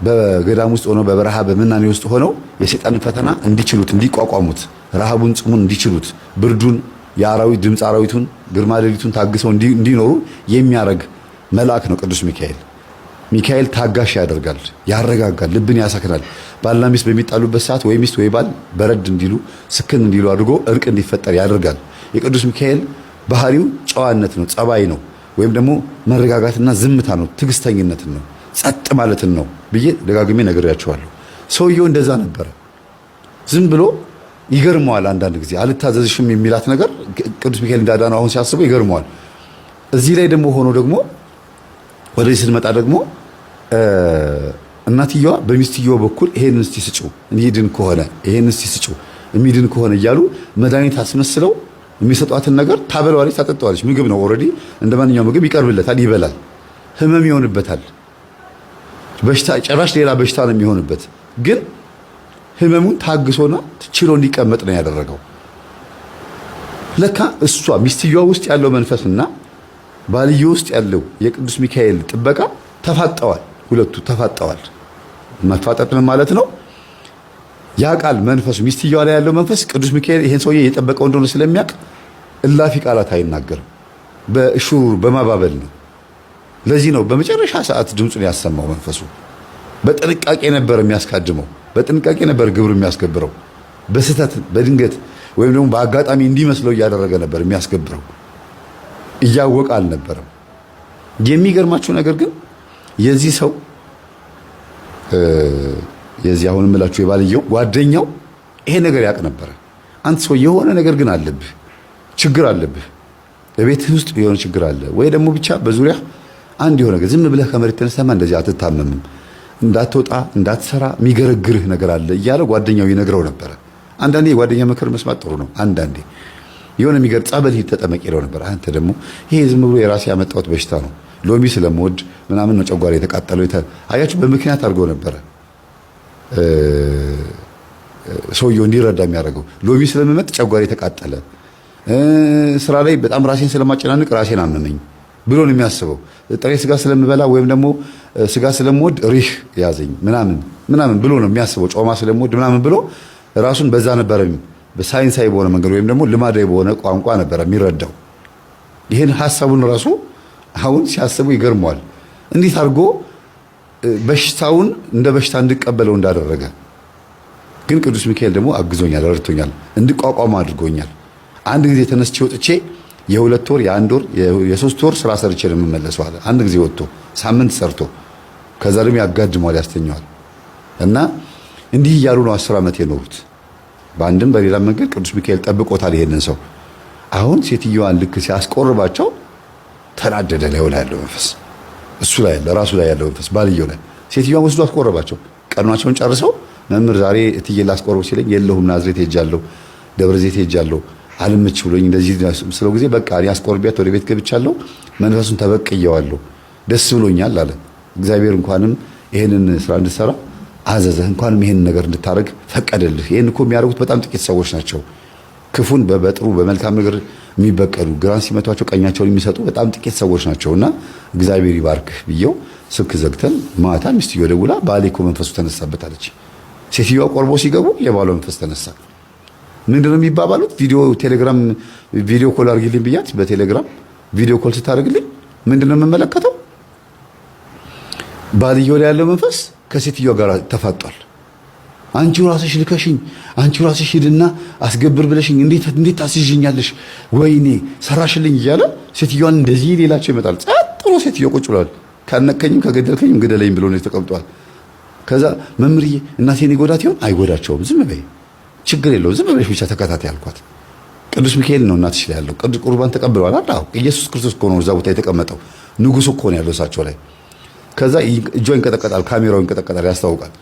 S2: በገዳም ውስጥ ሆነው በበረሃ በመናኔ ውስጥ ሆነው የሰይጣንን ፈተና እንዲችሉት እንዲቋቋሙት፣ ረሃቡን ጽሙን እንዲችሉት፣ ብርዱን፣ የአራዊት ድምፅ አራዊቱን፣ ግርማ ሌሊቱን ታግሰው እንዲኖሩ የሚያደርግ መልአክ ነው ቅዱስ ሚካኤል። ሚካኤል ታጋሽ ያደርጋል፣ ያረጋጋል፣ ልብን ያሰክናል። ባልና ሚስት በሚጣሉበት ሰዓት ወይ ሚስት ወይ ባል በረድ እንዲሉ ስክን እንዲሉ አድርጎ እርቅ እንዲፈጠር ያደርጋል። የቅዱስ ሚካኤል ባህሪው ጨዋነት ነው፣ ጸባይ ነው፣ ወይም ደግሞ መረጋጋትና ዝምታ ነው፣ ትዕግስተኝነትን ነው፣ ጸጥ ማለትን ነው ብዬ ደጋግሜ ነግሬያቸዋለሁ። ሰውየው እንደዛ ነበረ። ዝም ብሎ ይገርመዋል። አንዳንድ ጊዜ አልታዘዝሽም የሚላት ነገር ቅዱስ ሚካኤል እንዳዳነው አሁን ሲያስበው ይገርመዋል። እዚህ ላይ ደግሞ ሆኖ ደግሞ ወደዚህ ስንመጣ ደግሞ እናትየዋ በሚስትየዋ በኩል ይሄን እስቲ ስጪው እንዲድን ከሆነ ይሄን እስቲ ስጪው የሚድን ከሆነ እያሉ መድኃኒት አስመስለው የሚሰጧትን ነገር ታበለዋለች፣ ታጠጣዋለች። ምግብ ነው ኦልሬዲ እንደ ማንኛውም ምግብ ይቀርብለታል፣ ይበላል። ህመም ይሆንበታል፣ በሽታ ጭራሽ ሌላ በሽታ ነው የሚሆንበት። ግን ህመሙን ታግሶና ችሎ እንዲቀመጥ ነው ያደረገው። ለካ እሷ ሚስትየዋ ውስጥ ያለው መንፈስና ባልየው ውስጥ ያለው የቅዱስ ሚካኤል ጥበቃ ተፋጠዋል። ሁለቱ ተፋጠዋል። መፋጠጥ ምን ማለት ነው? ያ ቃል መንፈሱ ሚስትየዋ ላይ ያለው መንፈስ ቅዱስ ሚካኤል ይሄን ሰውዬ የጠበቀው እንደሆነ ስለሚያውቅ እላፊ ቃላት አይናገርም፣ በእሹር በማባበል ነው። ለዚህ ነው በመጨረሻ ሰዓት ድምፁን ያሰማው። መንፈሱ በጥንቃቄ ነበር የሚያስካድመው፣ በጥንቃቄ ነበር ግብር የሚያስገብረው። በስህተት በድንገት ወይም ደግሞ በአጋጣሚ እንዲመስለው እያደረገ ነበር የሚያስገብረው፣ እያወቀ አልነበረም። የሚገርማችሁ ነገር ግን የዚህ ሰው የዚህ አሁን የምላችሁ የባልየው ጓደኛው ይሄ ነገር ያውቅ ነበረ። አንተ ሰው የሆነ ነገር ግን አለብህ፣ ችግር አለብህ፣ በቤትህ ውስጥ የሆነ ችግር አለ ወይ ደግሞ ብቻ በዙሪያ አንድ የሆነ ነገር ዝም ብለህ ከመሬት ተነስተማ እንደዚህ አትታመምም፣ እንዳትወጣ እንዳትሰራ የሚገረግርህ ነገር አለ እያለ ጓደኛው ይነግረው ነበረ። አንዳንዴ የጓደኛ ምክር መስማት ጥሩ ነው። አንዳንዴ የሆነ የሚገር ጸበል ሂድ ተጠመቅ ይለው ነበር። አንተ ደግሞ ይሄ ዝም ብሎ የራሴ ያመጣሁት በሽታ ነው፣ ሎሚ ስለምወድ ምናምን ነው ጨጓራ የተቃጠለው። አያችሁ፣ በምክንያት አድርገው ነበረ ሰውየው እንዲረዳ የሚያደርገው። ሎሚ ስለምመጥ ጨጓራ የተቃጠለ፣ ስራ ላይ በጣም ራሴን ስለማጨናንቅ ራሴን አመመኝ ብሎ ነው የሚያስበው። ጥሬ ስጋ ስለምበላ ወይም ደግሞ ስጋ ስለምወድ ሪህ ያዘኝ ምናምን ብሎ ነው የሚያስበው። ጮማ ስለምወድ ምናምን ብሎ ራሱን በዛ ነበረ በሳይንሳዊ በሆነ መንገድ ወይም ደግሞ ልማዳዊ በሆነ ቋንቋ ነበረ የሚረዳው። ይህን ሐሳቡን ራሱ አሁን ሲያስቡ ይገርመዋል። እንዴት አድርጎ በሽታውን እንደ በሽታ እንድቀበለው እንዳደረገ። ግን ቅዱስ ሚካኤል ደግሞ አግዞኛል፣ ረድቶኛል፣ እንድቋቋም አድርጎኛል። አንድ ጊዜ ተነስቼ ወጥቼ የ2 ወር የ1 ወር የ3 ወር ስራ ሰርቼ ነው የምመለሰው አለ። አንድ ጊዜ ወጥቶ ሳምንት ሰርቶ ከዛ ደግሞ ያጋድመዋል፣ ያስተኛዋል። እና እንዲህ እያሉ ነው 10 ዓመት የኖሩት። በአንድም በሌላ መንገድ ቅዱስ ሚካኤል ጠብቆታል ይሄንን ሰው። አሁን ሴትዮዋን ልክ ሲያስቆርባቸው ተናደደ። ላይ ያለው መንፈስ እሱ ላይ ያለ ራሱ ላይ ያለው መንፈስ ባልየው ላይ ሴትዮዋን ወስዶ አስቆረባቸው። ቀኗቸውን ጨርሰው መምህር ዛሬ እትዬ ላስቆርብ ሲለኝ የለሁም ናዝሬት ሄጃለሁ፣ ደብረ ዘይት ሄጃለሁ አልምች ብሎኝ እንደዚህ ስለው ጊዜ በቃ እኔ አስቆርቢያት ወደ ቤት ገብቻለሁ፣ መንፈሱን ተበቅየዋለሁ፣ ደስ ብሎኛል አለ። እግዚአብሔር እንኳንም ይሄንን ስራ እንድትሰራ አዘዘህ፣ እንኳንም ይሄንን ነገር እንድታረግ ፈቀደልህ። ይሄን እኮ የሚያደርጉት በጣም ጥቂት ሰዎች ናቸው። ክፉን በጥሩ በመልካም ነገር የሚበቀሉ ግራን ሲመቷቸው ቀኛቸውን የሚሰጡ በጣም ጥቂት ሰዎች ናቸውና እግዚአብሔር ይባርክህ ብየው ስልክ ዘግተን ማታ ሚስትየው ደውላ ባሌ እኮ መንፈሱ ተነሳበት አለች። ሴትዮዋ ቆርቦ ሲገቡ የባሏ መንፈስ ተነሳ። ምንድነው የሚባባሉት? ቴሌግራም ቪዲዮ ኮል አድርጊልኝ ብያት በቴሌግራም ቪዲዮ ኮል ስታደርግልኝ ምንድነው የምመለከተው? ባልየው ላይ ያለው መንፈስ ከሴትዮዋ ጋር ተፋጧል። አንቺው ራስሽ ልከሽኝ፣ አንቺው ራስሽ ሂድና አስገብር ብለሽኝ እንዴት ታስይዥኛለሽ? ወይኔ ሰራሽልኝ እያለ ሴትዮዋን እንደዚህ ሌላቸው ይመጣል። ጸጥሮ ሴትዮዋ ቁጭ ብሏል። ካነከኝም ከገደልከኝም ግደለኝ ብሎ ነው ተቀምጧል። ከዛ መምርዬ እናቴን ይጎዳት ይሆን? አይጎዳቸውም፣ ዝም በይ ችግር የለውም ዝም ብለሽ ብቻ ተከታታይ አልኳት። ቅዱስ ሚካኤል ነው እናትሽ ላይ ያለው። ቅዱስ ቁርባን ተቀብለዋል አይደል? አዎ ኢየሱስ ክርስቶስ እኮ ነው እዛ ቦታ የተቀመጠው። ንጉሱ እኮ ነው ያለው እሳቸው ላይ። ከዛ እጇ ይንቀጠቀጣል፣ ካሜራው ይንቀጠቀጣል፣ ያስታውቃል።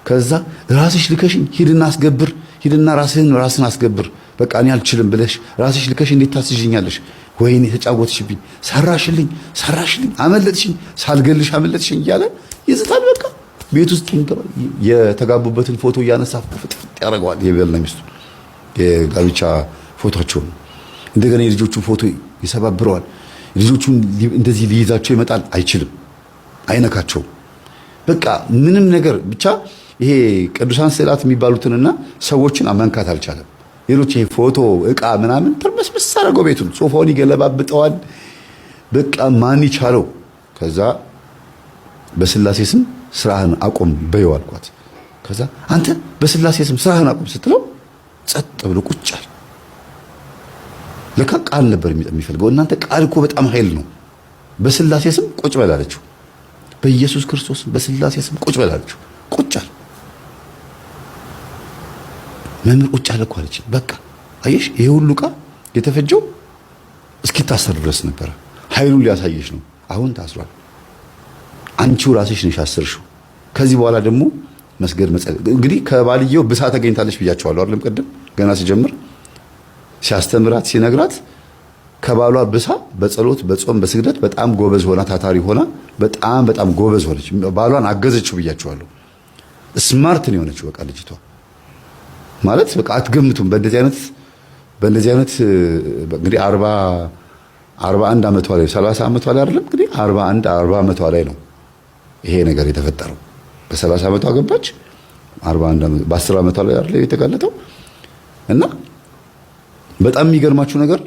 S2: ከዛ ራስሽ ልከሽኝ ሂድና አስገብር፣ ሂድና ራስን አስገብር፣ በቃ እኔ አልችልም ብለሽ ራስሽ ልከሽ እንዴት ታስይዥኛለሽ? ወይኔ ተጫወትሽብኝ፣ ሰራሽልኝ፣ አመለጥሽኝ፣ ሳልገልሽ አመለጥሽኝ እያለ ይዝታል። በቃ ቤት ውስጥ የተጋቡበትን ፎቶ እያነሳ ፍጥፍጥ ያደርገዋል የበልና ሚስቱ። የጋብቻ ፎቶቸውን። እንደገና የልጆቹን ፎቶ ይሰባብረዋል። ልጆቹን እንደዚህ ሊይዛቸው ይመጣል፣ አይችልም፣ አይነካቸውም። በቃ ምንም ነገር ብቻ ይሄ ቅዱሳን ስዕላት የሚባሉትንና ሰዎችን መንካት አልቻለም። ሌሎች ይሄ ፎቶ እቃ ምናምን ተርመስመስ አደረገው ቤቱን፣ ሶፋውን ይገለባብጠዋል። በቃ ማን ይቻለው? ከዛ በስላሴ ስም ስራህን አቁም በይው አልኳት። ከዛ አንተ በስላሴ ስም ስራህን አቁም ስትለው ጸጥ ብሎ ቁጭ አለ። ለካ ቃል ነበር የሚፈልገው። እናንተ ቃል እኮ በጣም ኃይል ነው። በስላሴ ስም ቁጭ በል አለችው። በኢየሱስ ክርስቶስ በስላሴ ስም ቁጭ በል አለችው። ቁጭ አለ። መምህር ቁጭ አለ እኮ አለች። በቃ አየሽ፣ ይሄ ሁሉ ዕቃ የተፈጀው እስኪታሰር ድረስ ነበረ። ኃይሉን ሊያሳየሽ ነው። አሁን ታስሯል። አንቺው ራስሽ ነሽ አሰርሽው። ከዚህ በኋላ ደግሞ መስገድ መጸለይ። እንግዲህ ከባልየው ብሳ ተገኝታለች ብያቸዋለሁ አይደለም? ቅድም ገና ሲጀምር ሲያስተምራት ሲነግራት ከባሏ ብሳ በጸሎት በጾም በስግደት በጣም ጎበዝ ሆና ታታሪ ሆና በጣም ጎበዝ ሆነች። ባሏን አገዘችው ብያቸዋለሁ። ስማርት ነው የሆነችው። በቃ ልጅቷ ማለት በቃ አትገምቱም። በእንደዚህ አይነት እንግዲህ 41 ዓመቷ ላይ 30 ዓመቷ ላይ አይደለም እንግዲህ 40 ዓመቷ ላይ ነው ይሄ ነገር የተፈጠረው። በ30 ዓመቷ ገባች። 41 ዓመት በ10 ዓመቷ ላይ አይደለም የተጋለጠው። እና በጣም የሚገርማችሁ ነገር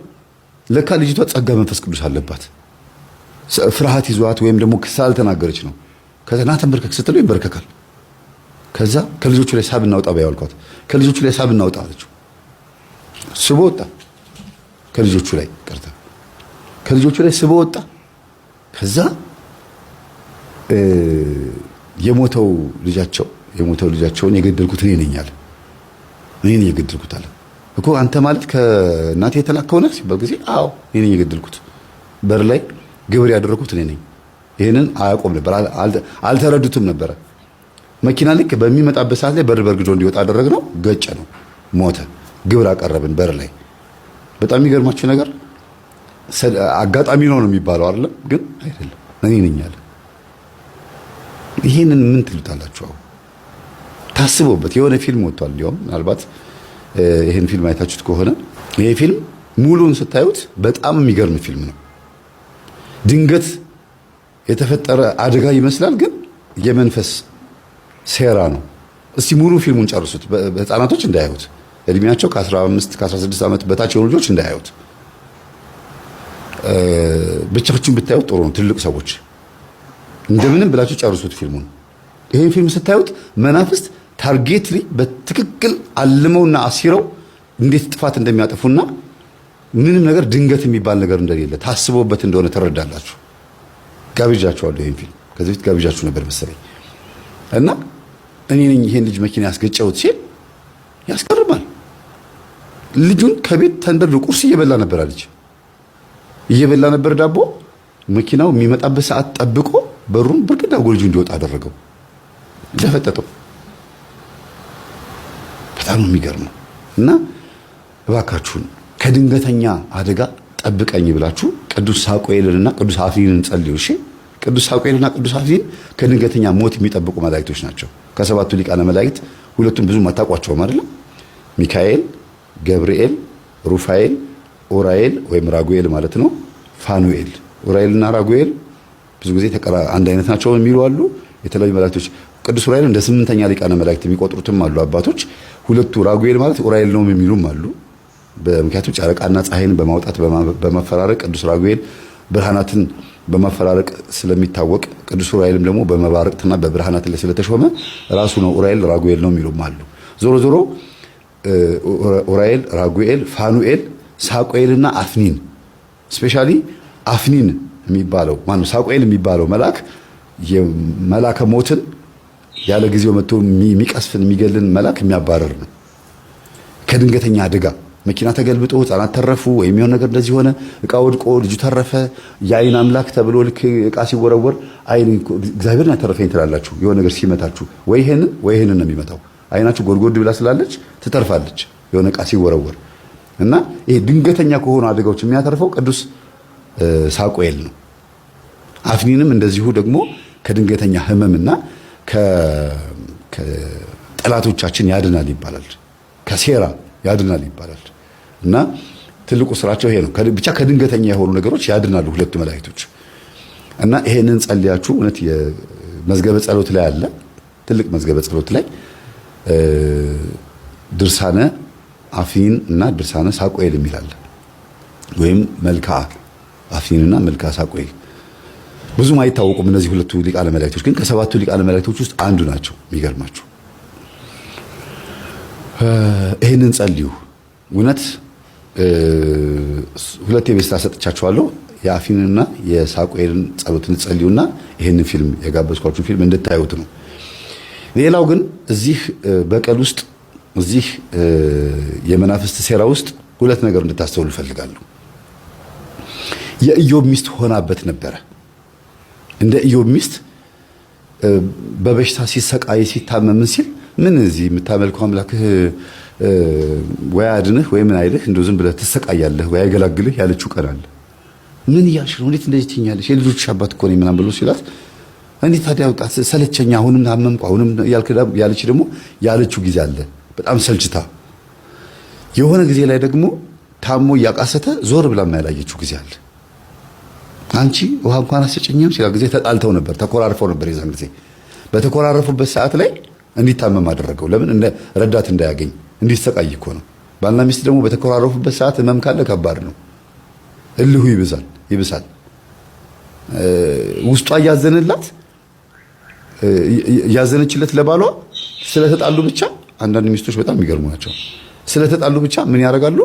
S2: ለካ ልጅቷ ጸጋ መንፈስ ቅዱስ አለባት። ፍርሃት ይዟት ወይም ደግሞ ስላልተናገረች ነው። ከዛ ና ተንበርከክ ስትለው ይንበርከካል። ከዛ ከልጆቹ ላይ ሳብ እናውጣ ባያልኳት ከልጆቹ ላይ ሳብ እናውጣ አለችው። ስቦ ወጣ። ከልጆቹ ላይ ቀርታ ከልጆቹ ላይ ስቦ ወጣ። ከዛ የሞተው ልጃቸውን የገደልኩት እኔ ነኝ አለ። እኔ ነኝ የገደልኩት አለ እኮ። አንተ ማለት ከእናቴ የተላከው ነህ ሲባል ጊዜ አዎ እኔ ነኝ የገደልኩት፣ በር ላይ ግብር ያደረኩት እኔ ነኝ። ይሄንን አያውቁም ነበር፣ አልተረዱትም ነበረ። መኪና ልክ በሚመጣበት ሰዓት ላይ በር በርግዶ እንዲወጣ አደረግነው። ገጨ ነው፣ ሞተ። ግብር አቀረብን በር ላይ። በጣም የሚገርማችሁ ነገር አጋጣሚ ነው የሚባለው አይደለም፣ ግን አይደለም፣ እኔ ነኝ አለ። ይሄንን ምን ትሉታላችሁ? አሁን ታስቦበት የሆነ ፊልም ወጥቷል። እንዲያውም ምናልባት ይሄን ፊልም አይታችሁት ከሆነ ይሄ ፊልም ሙሉን ስታዩት በጣም የሚገርም ፊልም ነው። ድንገት የተፈጠረ አደጋ ይመስላል፣ ግን የመንፈስ ሴራ ነው። እስቲ ሙሉ ፊልሙን ጨርሱት። ህፃናቶች እንዳያዩት፣ እድሜያቸው ከ15 ከ16 ዓመት በታች የሆኑ ልጆች እንዳያዩት። ብቻችሁን ብታዩት ጥሩ ነው። ትልቅ ሰዎች እንደምንም ብላችሁ ጨርሱት ፊልሙን። ይሄን ፊልም ስታዩት መናፍስት ታርጌትሊ በትክክል አልመውና አሲረው እንዴት ጥፋት እንደሚያጠፉና ምንም ነገር ድንገት የሚባል ነገር እንደሌለ ታስቦበት እንደሆነ ተረዳላችሁ። ጋብዣችኋለሁ። ይሄን ፊልም ከዚህ በፊት ጋብዣችሁ ነበር መሰለኝ። እና እኔ ነኝ ይሄን ልጅ መኪና ያስገጨሁት ሲል ያስቀርማል። ልጁን ከቤት ተንደርድሮ ቁርስ እየበላ ነበር አለች። እየበላ ነበር ዳቦ። መኪናው የሚመጣበት ሰዓት ጠብቆ በሩን ብርቅዳ ጎልጁ እንዲወጣ አደረገው፣ ደፈጠጠው። በጣም የሚገርመው እና እባካችሁን ከድንገተኛ አደጋ ጠብቀኝ ብላችሁ ቅዱስ ሳቆኤልንና ቅዱስ አፍኒንን ጸልዩ። እሺ፣ ቅዱስ ሳቆኤልና ቅዱስ አፍኒን ከድንገተኛ ሞት የሚጠብቁ መላእክቶች ናቸው። ከሰባቱ ሊቃነ መላእክት ሁለቱም ብዙ አታውቋቸውም አይደለም? ሚካኤል፣ ገብርኤል፣ ሩፋኤል፣ ኡራኤል ወይም ራጉኤል ማለት ነው። ፋኑኤል። ኡራኤልና ራጉኤል ብዙ ጊዜ አንድ አይነት ናቸው የሚሉ አሉ። የተለያዩ መላእክቶች ቅዱስ ኡራኤል እንደ 8ኛ ሊቃነ መላእክት የሚቆጥሩትም አሉ አባቶች። ሁለቱ ራጉኤል ማለት ኡራኤል ነው የሚሉም አሉ። በምክንያቱም ጨረቃና ፀሐይን በማውጣት በመፈራረቅ ቅዱስ ራጉኤል ብርሃናትን በመፈራረቅ ስለሚታወቅ ቅዱስ ኡራኤልም ደግሞ በመባረቅትና በብርሃናት ላይ ስለተሾመ ራሱ ነው ኡራኤል ራጉኤል ነው የሚሉም አሉ። ዞሮ ዞሮ ኡራኤል፣ ራጉኤል፣ ፋኑኤል፣ ሳቆኤልና አፍኒን ስፔሻሊ አፍኒን የሚባለው ማነው? ሳቆኤል የሚባለው መልአክ የመላከ ሞትን ያለ ጊዜው መጥቶ የሚቀስፍን የሚገልን መልአክ የሚያባረር ነው። ከድንገተኛ አደጋ መኪና ተገልብጦ ህፃናት ተረፉ ወይም የሆነ ነገር እንደዚህ ሆነ፣ እቃ ወድቆ ልጁ ተረፈ፣ የአይን አምላክ ተብሎ ልክ እቃ ሲወረወር አይን እግዚአብሔርን ያተረፈኝ ትላላችሁ። የሆነ ነገር ሲመታችሁ ወይ ይሄንን ነው የሚመታው። አይናችሁ ጎድጎድ ብላ ስላለች ትተርፋለች የሆነ እቃ ሲወረወር። እና ይሄ ድንገተኛ ከሆኑ አደጋዎች የሚያተርፈው ቅዱስ ሳቆኤል ነው። አፍኒንም እንደዚሁ ደግሞ ከድንገተኛ ህመምና ከጠላቶቻችን ያድናል ይባላል። ከሴራ ያድናል ይባላል። እና ትልቁ ስራቸው ይሄ ነው። ብቻ ከድንገተኛ የሆኑ ነገሮች ያድናሉ ሁለቱ መላእክቶች። እና ይሄንን ጸልያችሁ እውነት የመዝገበ ጸሎት ላይ አለ፣ ትልቅ መዝገበ ጸሎት ላይ ድርሳነ አፊን እና ድርሳነ ሳቆኤል የሚላል ወይም መልክዓ አፊንና መልክዓ ሳቆኤል ብዙም አይታወቁም። እነዚህ ሁለቱ ሊቃነ መላእክቶች ግን ከሰባቱ ሊቃነ መላእክቶች ውስጥ አንዱ ናቸው። የሚገርማችሁ ይሄንን ጸልዩ። እውነት ሁለት የቤስታ ሰጥቻችኋለሁ። የአፊንና የሳቆኤልን ጸሎትን ጸልዩና ይሄንን ፊልም የጋበዝኳችሁ ፊልም እንድታዩት ነው። ሌላው ግን እዚህ በቀል ውስጥ እዚህ የመናፍስት ሴራ ውስጥ ሁለት ነገር እንድታስተውሉ እፈልጋለሁ። የኢዮብ ሚስት ሆናበት ነበረ። እንደ ኢዮብ ሚስት በበሽታ ሲሰቃይ ሲታመም ሲል ምን እዚህ የምታመልከው አምላክህ ወይ አድንህ ወይ ምን አይልህ እንደው ዝም ብለህ ትሰቃያለህ ወይ አይገላግልህ ያለችው ቀን አለ። ምን እያልሽ ነው? እንዴት እንደዚህ ትኛለሽ? የልጆችሽ አባት እኮ ነኝ ምናምን ብሎ ሲላት እንዴት ታዲያ በቃ ሰለቸኝ፣ አሁንም ታመምኩ፣ አሁንም ያለች ደግሞ ያለችው ጊዜ አለ። በጣም ሰልችታ የሆነ ጊዜ ላይ ደግሞ ታሞ እያቃሰተ ዞር ብላ ያላየችው ጊዜ አለ። አንቺ ውሃ እንኳን አስጨኝም ሲላ ጊዜ ተጣልተው ነበር፣ ተኮራርፈው ነበር። የዛን ጊዜ በተኮራረፉበት ሰዓት ላይ እንዲታመም አደረገው። ለምን? እንደ ረዳት እንዳያገኝ እንዲሰቃይ እኮ ነው። ባልና ሚስት ደግሞ በተኮራረፉበት ሰዓት ህመም ካለ ከባድ ነው። እልሁ ይብሳል። ውስጧ ያዘነችለት ለባሏ ስለተጣሉ ብቻ። አንዳንድ ሚስቶች በጣም የሚገርሙ ናቸው። ስለተጣሉ ብቻ ምን ያደርጋሉ?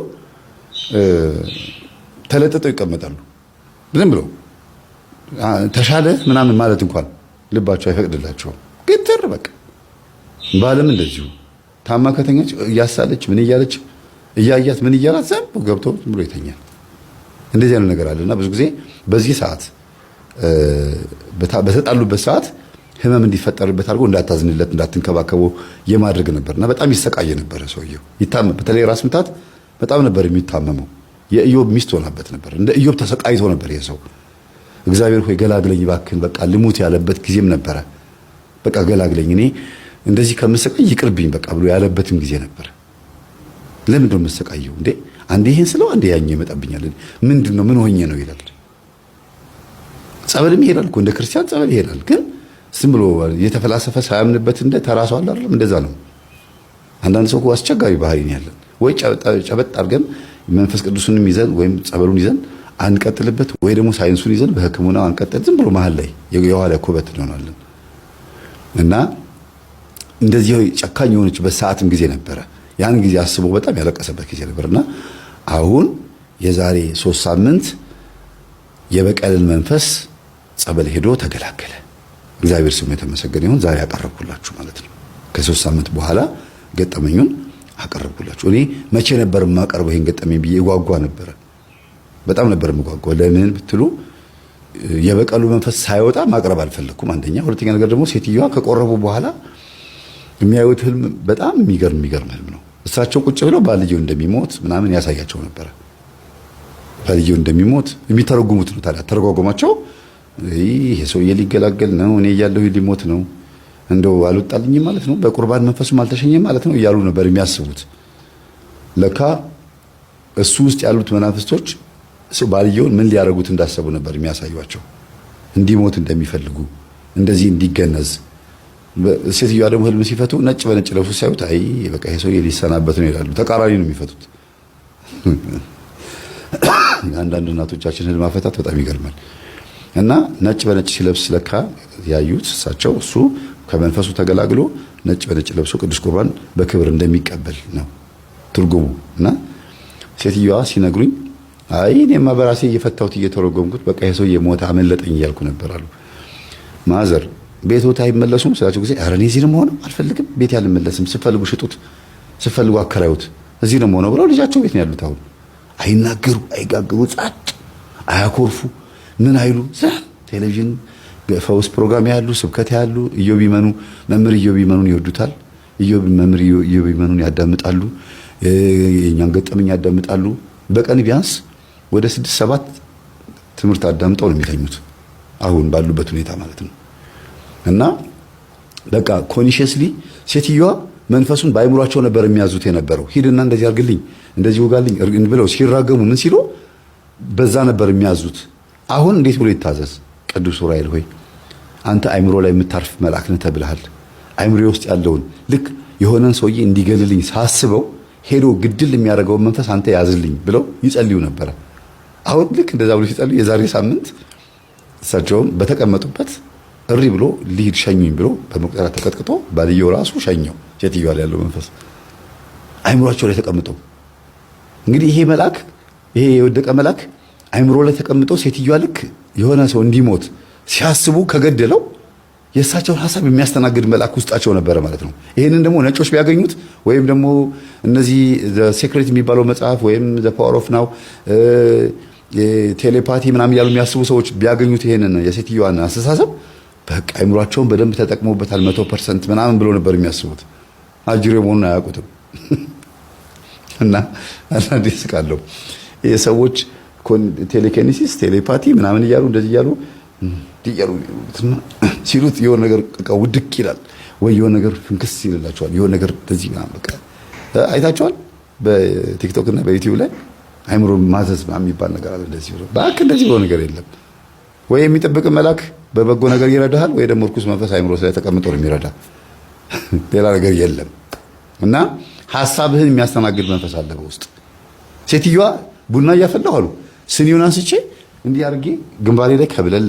S2: ተለጥጠው ይቀመጣሉ። ዝም ብለው ተሻለ ምናምን ማለት እንኳን ልባቸው አይፈቅድላቸውም። ግትር በቃ። ባለም እንደዚሁ ታማ ከተኛች እያሳለች ምን እያለች እያያት ምን እያላት ዘም ገብቶ ዝም ብሎ ይተኛል። እንደዚህ አይነት ነገር አለና ብዙ ጊዜ በዚህ ሰዓት በተጣሉበት ሰዓት ህመም እንዲፈጠርበት አድርጎ እንዳታዝንለት እንዳትንከባከበው የማድረግ ነበርና በጣም ይሰቃየ ነበር ሰውየው። ይታመም፣ በተለይ ራስ ምታት በጣም ነበር የሚታመመው። የኢዮብ ሚስት ሆናበት ነበር። እንደ ኢዮብ ተሰቃይቶ ነበር የሰው። እግዚአብሔር ሆይ ገላግለኝ እባክህን በቃ ልሙት ያለበት ጊዜም ነበረ። በቃ ገላግለኝ፣ እኔ እንደዚህ ከምሰቃይ ይቅርብኝ በቃ ብሎ ያለበትም ጊዜ ነበር። ለምን ነው የምሰቃየው እንዴ? አንዴ ይሄን ስለው አንዴ ያኛው ይመጣብኛል። ምንድነው? ምን ሆኜ ነው ይላል። ጸበልም ይሄዳል እኮ እንደ ክርስቲያን ጸበል ይሄዳል። ግን ዝም ብሎ የተፈላሰፈ ሳያምንበት እንደ ተራሱ አለ አይደል? እንደዛ ነው። አንዳንድ ሰው አስቸጋሪ ባህሪ ነው ያለን። ወይ ጨበጥ አድርገን መንፈስ ቅዱስንም ይዘን ወይም ጸበሉን ይዘን አንቀጥልበት፣ ወይ ደግሞ ሳይንሱን ይዘን በሕክምናው አንቀጥል። ዝም ብሎ መሀል ላይ የኋላ ኩበት እንሆናለን። እና እንደዚህ ጨካኝ የሆነችበት ሰዓትም ጊዜ ነበረ። ያን ጊዜ አስቦ በጣም ያለቀሰበት ጊዜ ነበርና አሁን የዛሬ 3 ሳምንት የበቀልን መንፈስ ጸበል ሄዶ ተገላገለ። እግዚአብሔር ስሙ የተመሰገነ ይሁን። ዛሬ አቀረብኩላችሁ ማለት ነው። ከ3 ሳምንት በኋላ ገጠመኙን አቀረብኩላችሁ። እኔ መቼ ነበር የማቀርበው ይሄን ገጠመኝ ብዬ ጓጓ ነበረ። በጣም ነበር የምጓጓው። ለምን ብትሉ የበቀሉ መንፈስ ሳይወጣ ማቅረብ አልፈለኩም። አንደኛ፣ ሁለተኛ ነገር ደግሞ ሴትዮዋ ከቆረቡ በኋላ የሚያዩት ህልም በጣም የሚገርም ህልም ነው። እሳቸው ቁጭ ብለው ባልየው እንደሚሞት ምናምን ያሳያቸው ነበረ። ባልየው እንደሚሞት የሚተረጉሙት ነው። ታዲያ ተረጓጓማቸው ይሄ ሰውዬ ሊገላገል ነው፣ እኔ እያለሁ ሊሞት ነው፣ እንደው አልወጣልኝም ማለት ነው፣ በቁርባን መንፈሱም አልተሸኘም ማለት ነው እያሉ ነበር የሚያስቡት። ለካ እሱ ውስጥ ያሉት መናፍስቶች ባልየውን ምን ሊያደርጉት እንዳሰቡ ነበር የሚያሳዩቸው። እንዲሞት እንደሚፈልጉ፣ እንደዚህ እንዲገነዝ። ሴትዮዋ ደግሞ ህልም ሲፈቱ ነጭ በነጭ ለብሶ ሲያዩት አይ በቃ ይሄ ሰውዬ ሊሰናበት ነው ይላሉ። ተቃራኒ ነው የሚፈቱት። አንዳንድ እናቶቻችን ህልም አፈታት በጣም ይገርማል። እና ነጭ በነጭ ሲለብስ ለካ ያዩት እሳቸው እሱ ከመንፈሱ ተገላግሎ ነጭ በነጭ ለብሶ ቅዱስ ቁርባን በክብር እንደሚቀበል ነው ትርጉሙ። እና ሴትዮዋ ሲነግሩኝ አይ እኔማ በራሴ እየፈታሁት እየተረጎምኩት በቃ ይሄ ሰውዬ ሞተ አመለጠኝ እያልኩ ነበር አሉ። ማዘር ቤቶት አይመለሱም ስላቸው ጊዜ ኧረ እኔ እዚህ ነው የምሆነው፣ አልፈልግም፣ ቤት ያልመለስም፣ ስፈልጉ ሽጡት፣ ስፈልጉ አከራዩት፣ እዚህ ነው የምሆነው ብለው ልጃቸው ቤት ነው ያሉት። አሁን አይናገሩ፣ አይጋገሩ፣ ጻጥ፣ አያኮርፉ፣ ምን አይሉ። ቴሌቪዥን ፈውስ ፕሮግራም ያሉ፣ ስብከት ያሉ፣ ኢዮብ ይመኑ መምህር ኢዮብ ይመኑን ይወዱታል። መምህር ኢዮብ ይመኑን ያዳምጣሉ፣ የእኛን ገጠመኝ ያዳምጣሉ። በቀን ቢያንስ ወደ 6-7 ትምህርት አዳምጠው ነው የሚተኙት አሁን ባሉበት ሁኔታ ማለት ነው። እና በቃ ኮንሺየስሊ ሴትዮዋ መንፈሱን በአይምሯቸው ነበር የሚያዙት የነበረው። ሂድና እንደዚህ አርግልኝ እንደዚህ ወጋልኝ ብለው ሲራገሙ ምን ሲሉ በዛ ነበር የሚያዙት። አሁን እንዴት ብሎ ይታዘዝ? ቅዱስ ዑራኤል ሆይ አንተ አይምሮ ላይ የምታርፍ መልአክ ነህ ተብለሃል። አይምሮ ውስጥ ያለውን ልክ የሆነን ሰውዬ እንዲገልልኝ ሳስበው ሄዶ ግድል የሚያደርገውን መንፈስ አንተ ያዝልኝ ብለው ይጸልዩ ነበር። አሁን ልክ እንደዛ ብሎ ሲጸልዩ የዛሬ ሳምንት እሳቸውም በተቀመጡበት እሪ ብሎ ሊሂድ ሸኙኝ ብሎ በመቁጠሪያ ተቀጥቅጦ ባልየው ራሱ ሸኘው። ሴትዮዋ ላይ ያለው መንፈስ አይምሮአቸው ላይ ተቀምጦ እንግዲህ ይሄ መልአክ ይሄ የወደቀ መልአክ አይምሮ ላይ ተቀምጦ ሴትዮዋ ልክ የሆነ ሰው እንዲሞት ሲያስቡ ከገደለው የእሳቸውን ሐሳብ የሚያስተናግድ መልአክ ውስጣቸው ነበረ ማለት ነው። ይሄንን ደግሞ ነጮች ቢያገኙት ወይም ደግሞ እነዚህ ሴክሬት የሚባለው መጽሐፍ ወይም ዘ ፓወር ኦፍ ናው ቴሌፓቲ ምናምን ያሉ የሚያስቡ ሰዎች ቢያገኙት ይሄንን የሴትዮዋን አስተሳሰብ በቃ አይምሯቸውን በደንብ ተጠቅመውበታል 100% ምናምን ብሎ ነበር የሚያስቡት። አጅሬ መሆኑን አያውቁትም። እና አንዳንዴ እስቃለሁ የሰዎች ቴሌኪኔሲስ ቴሌፓቲ ምናምን እያሉ እንደዚህ እያሉ ሲሉት የሆነ ነገር ውድቅ ይላል ወይ የሆነ ነገር ፍንክስ ይላቸዋል። የሆነ ነገር እንደዚህ ምናምን በቃ አይታችኋል በቲክቶክ እና በዩቲዩብ ላይ አይምሮ ማዘዝ የሚባል ነገር አለ። እንደዚህ ብሎ ባክ እንደዚህ ብሎ ነገር የለም። ወይ የሚጠብቅ መልአክ በበጎ ነገር ይረዳሃል ወይ ደግሞ ርኩስ መንፈስ አይምሮ ላይ ተቀምጦ ነው የሚረዳ። ሌላ ነገር የለም። እና ሐሳብህን የሚያስተናግድ መንፈስ አለ በውስጥ። ሴትዮዋ ቡና እያፈላሁ አሉ ስኒውን አንስቼ እንዲህ አድርጌ ግንባሬ ላይ ከብለል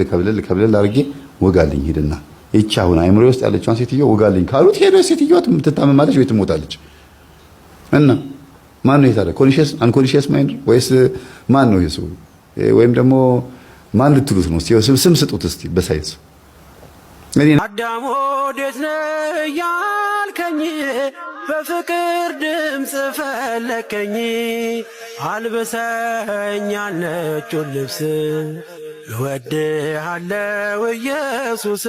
S2: አድርጌ ወጋልኝ ሄድና እቺ አሁን አይምሮ ውስጥ ያለችውን ሴትዮ ወጋልኝ ካሉት ሄደ ሴትዮዋ ትታመማለች ወይ ትሞታለች። እና ማን ነው የታለ ኮንሺየስ አንኮንሺየስ ማይንድ ወይስ ማን ነው ይሱ? ወይም ደግሞ ማን ልትሉት ነው? ስም ስጡት እስቲ በሳይንስ።
S1: አዳም ወዴት ነህ ያልከኝ በፍቅር ድምፅ ፈለከኝ አልብሰኝ ነጩን ልብስ እወድሃለሁ ኢየሱስ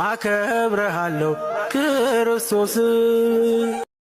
S1: አከብረሃለሁ ክርስቶስ